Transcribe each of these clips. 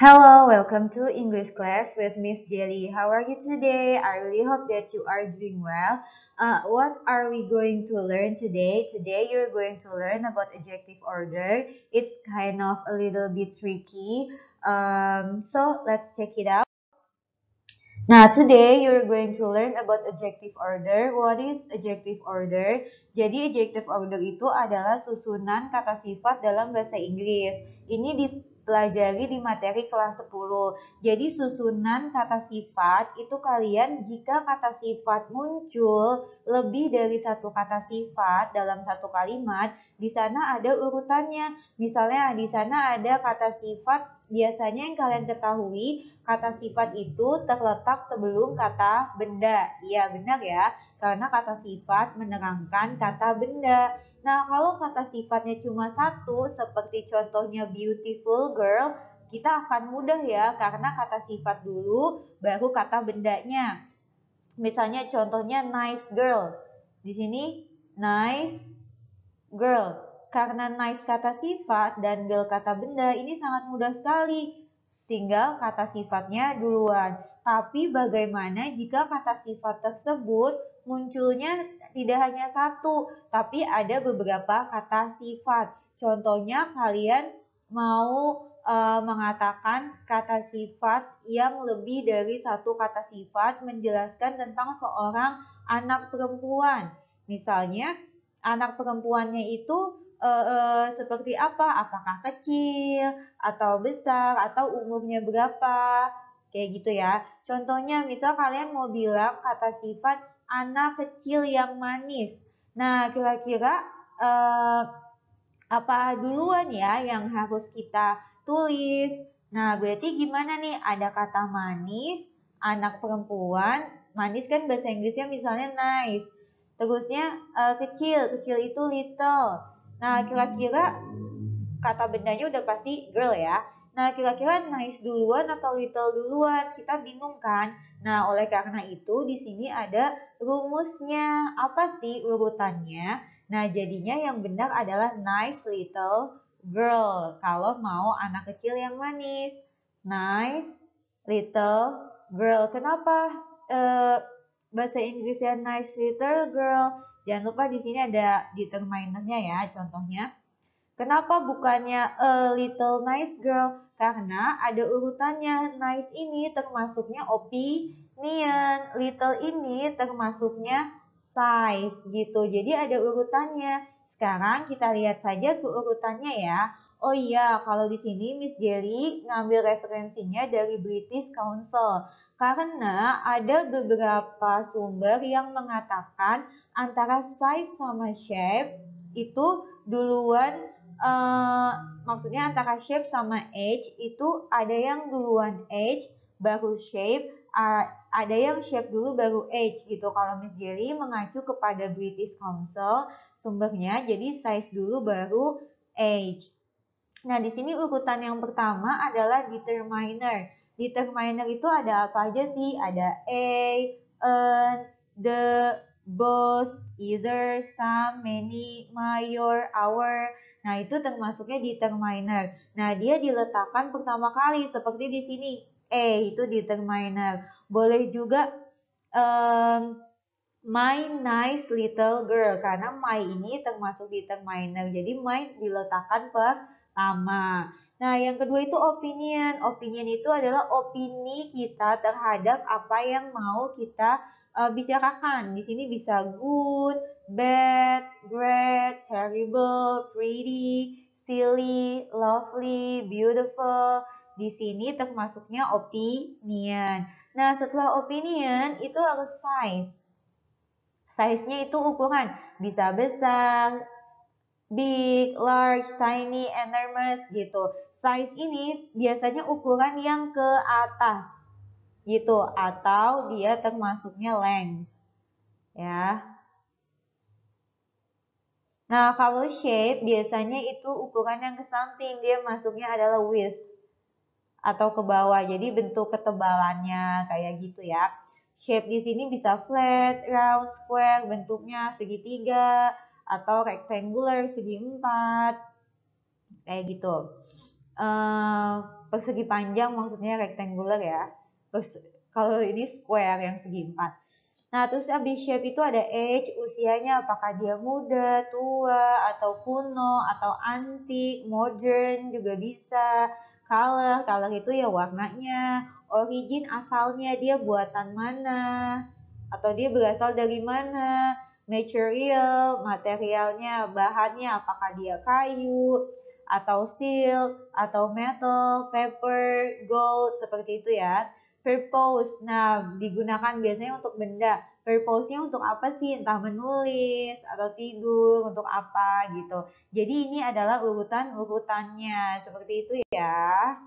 Hello, welcome to English class with Miss Jelly. How are you today? I really hope that you are doing well. What are we going to learn today? Today you're going to learn about adjective order. It's kind of a little bit tricky. So let's check it out. Now, today you're going to learn about adjective order. What is adjective order? Jadi, adjective order itu adalah susunan kata sifat dalam bahasa Inggris. Ini dipelajari di materi kelas 10. Jadi, susunan kata sifat itu kalian jika kata sifat muncul lebih dari satu kata sifat dalam satu kalimat, di sana ada urutannya. Misalnya, di sana ada kata sifat. Biasanya yang kalian ketahui, kata sifat itu terletak sebelum kata benda. Iya, benar ya. Karena kata sifat menerangkan kata benda. Nah, kalau kata sifatnya cuma satu, seperti contohnya beautiful girl, kita akan mudah ya, karena kata sifat dulu, baru kata bendanya. Misalnya contohnya nice girl. Di sini, nice girl. Karena nice kata sifat dan girl kata benda, ini sangat mudah sekali. Tinggal kata sifatnya duluan. Tapi bagaimana jika kata sifat tersebut munculnya tidak hanya satu, tapi ada beberapa kata sifat. Contohnya kalian mau mengatakan kata sifat yang lebih dari satu kata sifat menjelaskan tentang seorang anak perempuan. Misalnya, anak perempuannya itu seperti apa? Apakah kecil atau besar atau umurnya berapa? Kayak gitu ya. Contohnya misal kalian mau bilang kata sifat anak kecil yang manis. Nah, kira-kira apa duluan ya yang harus kita tulis? Nah, berarti gimana nih? Ada kata manis, anak perempuan, manis kan bahasa Inggrisnya misalnya nice. Terusnya kecil, kecil itu little. Nah, kira-kira kata bendanya udah pasti girl ya. Nah, kira-kira nice duluan atau little duluan? Kita bingung kan? Nah, oleh karena itu di sini ada rumusnya. Apa sih urutannya? Nah, jadinya yang benar adalah nice little girl. Kalau mau anak kecil yang manis. Nice little girl. Kenapa bahasa Inggrisnya nice little girl? Jangan lupa di sini ada determinernya ya, contohnya. Kenapa bukannya a little nice girl? Karena ada urutannya. Nice ini termasuknya opinion, little ini termasuknya size gitu. Jadi ada urutannya. Sekarang kita lihat saja ke urutannya ya. Oh iya, kalau di sini Miss Jelly ngambil referensinya dari British Council. Karena ada beberapa sumber yang mengatakan antara size sama shape itu duluan, maksudnya antara shape sama age itu ada yang duluan age baru shape, ada yang shape dulu baru age gitu. Kalau Miss Jelly mengacu kepada British Council sumbernya, jadi size dulu baru age. Nah, di sini urutan yang pertama adalah determiner. Determiner itu ada apa aja sih? Ada an, the, both, either, some, many, my, your, our. Nah, itu termasuknya determiner. Nah, dia diletakkan pertama kali seperti di sini. Itu determiner. Boleh juga my nice little girl, karena my ini termasuk determiner. Jadi my diletakkan pertama. Nah, yang kedua itu opinion. Opinion itu adalah opini kita terhadap apa yang mau kita bicarakan. Di sini bisa good, bad, great, terrible, pretty, silly, lovely, beautiful. Di sini termasuknya opinion. Nah, setelah opinion itu harus size. Size-nya itu ukuran, bisa besar, big, large, tiny, enormous gitu. Size ini biasanya ukuran yang ke atas gitu, atau dia termasuknya length ya. Nah, kalau shape biasanya itu ukuran yang ke samping, dia masuknya adalah width atau ke bawah. Jadi bentuk ketebalannya kayak gitu ya. Shape di sini bisa flat, round, square, bentuknya segitiga atau rectangular, segi empat, kayak gitu. persegi panjang maksudnya rectangular ya. Terus kalau ini square yang segi 4. Nah, terus abis shape itu ada age, usianya apakah dia muda, tua, atau kuno, atau antik, modern juga bisa. Color itu ya warnanya. Origin asalnya dia buatan mana, atau dia berasal dari mana. Materialnya, bahannya apakah dia kayu, atau silk, atau metal, paper, gold, seperti itu ya. Purpose, nah digunakan biasanya untuk benda. Purpose-nya untuk apa sih? Entah menulis atau tidur, untuk apa gitu. Jadi ini adalah urutan-urutannya, seperti itu ya.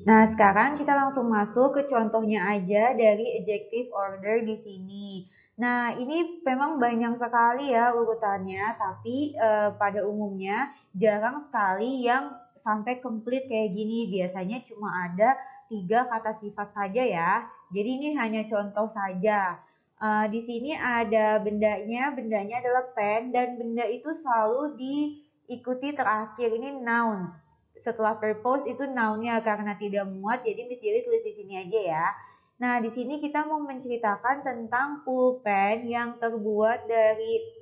Nah, sekarang kita langsung masuk ke contohnya aja dari adjective order di sini. Nah, ini memang banyak sekali ya urutannya, tapi pada umumnya jarang sekali yang sampai komplit kayak gini. Biasanya cuma ada 3 kata sifat saja ya. Jadi ini hanya contoh saja. Di sini ada bendanya adalah pen, dan benda itu selalu diikuti terakhir. Ini noun. Setelah purpose itu noun-nya, karena tidak muat, jadi Miss Jelly tulis di sini aja ya. Nah, di sini kita mau menceritakan tentang pulpen yang terbuat dari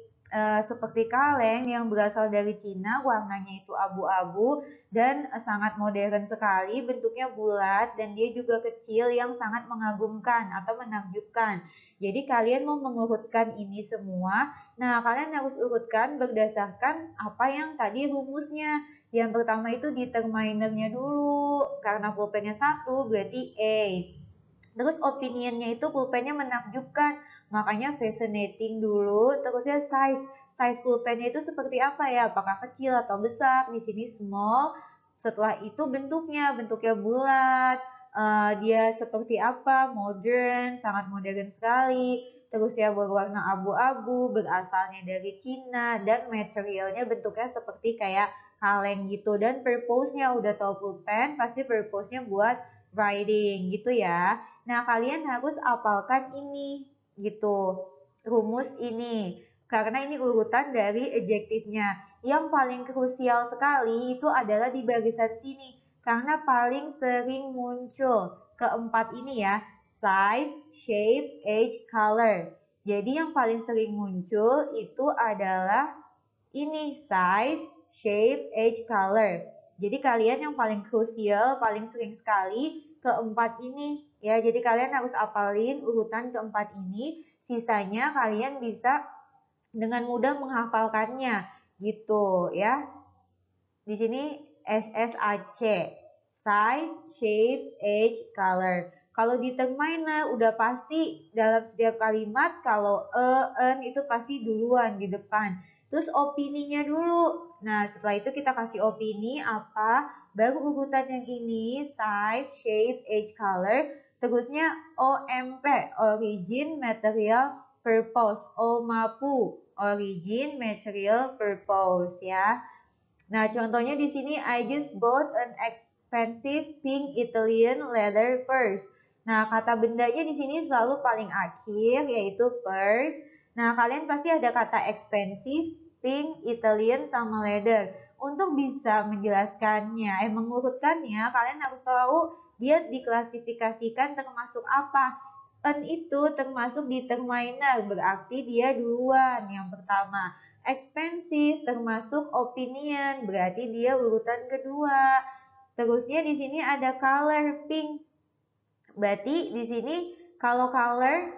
seperti kaleng yang berasal dari Cina, warnanya itu abu-abu dan sangat modern sekali, bentuknya bulat dan dia juga kecil yang sangat mengagumkan atau menakjubkan. Jadi kalian mau mengurutkan ini semua. Nah, kalian harus urutkan berdasarkan apa yang tadi rumusnya. Yang pertama itu determinernya dulu, karena pulpennya 1 berarti A. Terus opinionnya itu pulpennya menakjubkan, makanya fascinating dulu. Terusnya size pulpennya itu seperti apa ya? Apakah kecil atau besar? Di sini small. Setelah itu bentuknya bulat. Dia seperti apa? Modern, sangat modern sekali. Terus ya berwarna abu-abu, berasalnya dari Cina, dan materialnya bentuknya seperti kayak kaleng gitu. Dan purpose-nya udah tahu pulpen, pasti purpose-nya buat writing gitu ya. Nah, kalian harus apalkan ini gitu, rumus ini. Karena ini urutan dari adjektifnya. Yang paling krusial sekali itu adalah di barisan sini. Karena paling sering muncul keempat ini ya, size, shape, age, color. Jadi yang paling sering muncul itu adalah ini size, shape, age, color. Jadi kalian yang paling krusial, paling sering sekali keempat ini ya. Jadi kalian harus apalin urutan keempat ini. Sisanya kalian bisa dengan mudah menghafalkannya gitu ya. Di sini SSAC, size, shape, age, color. Kalau determiner udah pasti dalam setiap kalimat, kalau an itu pasti duluan di depan. Terus opininya dulu. Nah, setelah itu kita kasih opini apa, baru urutan yang ini, size, shape, age, color. Terusnya OMP, origin, material, purpose. OMAPU, origin, material, purpose ya. Nah, contohnya di sini I just bought an expensive pink Italian leather purse. Nah, kata bendanya di sini selalu paling akhir yaitu purse. Nah, kalian pasti ada kata expensive, pink, Italian sama leather. Untuk bisa menjelaskannya, mengurutkannya, kalian harus tahu dia diklasifikasikan termasuk apa. An itu termasuk determiner, berarti dia duluan yang pertama. Expensive termasuk opinion, berarti dia urutan kedua. Terusnya di sini ada color pink. Berarti di sini kalau color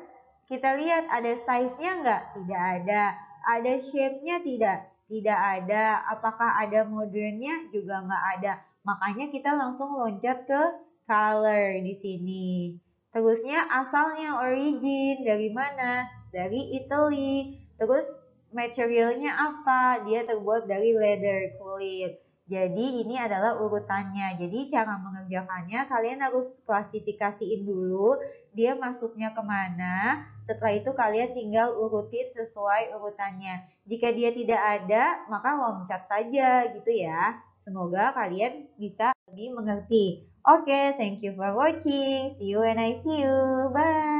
kita lihat ada size-nya enggak? Tidak ada. Ada shape-nya tidak? Tidak ada. Apakah ada modernnya? Juga enggak ada. Makanya kita langsung loncat ke color di sini. Terusnya asalnya origin dari mana? Dari Italy. Terus materialnya apa? Dia terbuat dari leather, kulit. Jadi ini adalah urutannya. Jadi cara mengerjakannya kalian harus klasifikasiin dulu dia masuknya kemana. Setelah itu kalian tinggal urutin sesuai urutannya. Jika dia tidak ada, maka loncat saja gitu ya. Semoga kalian bisa lebih mengerti. Oke, thank you for watching. See you when I see you. Bye.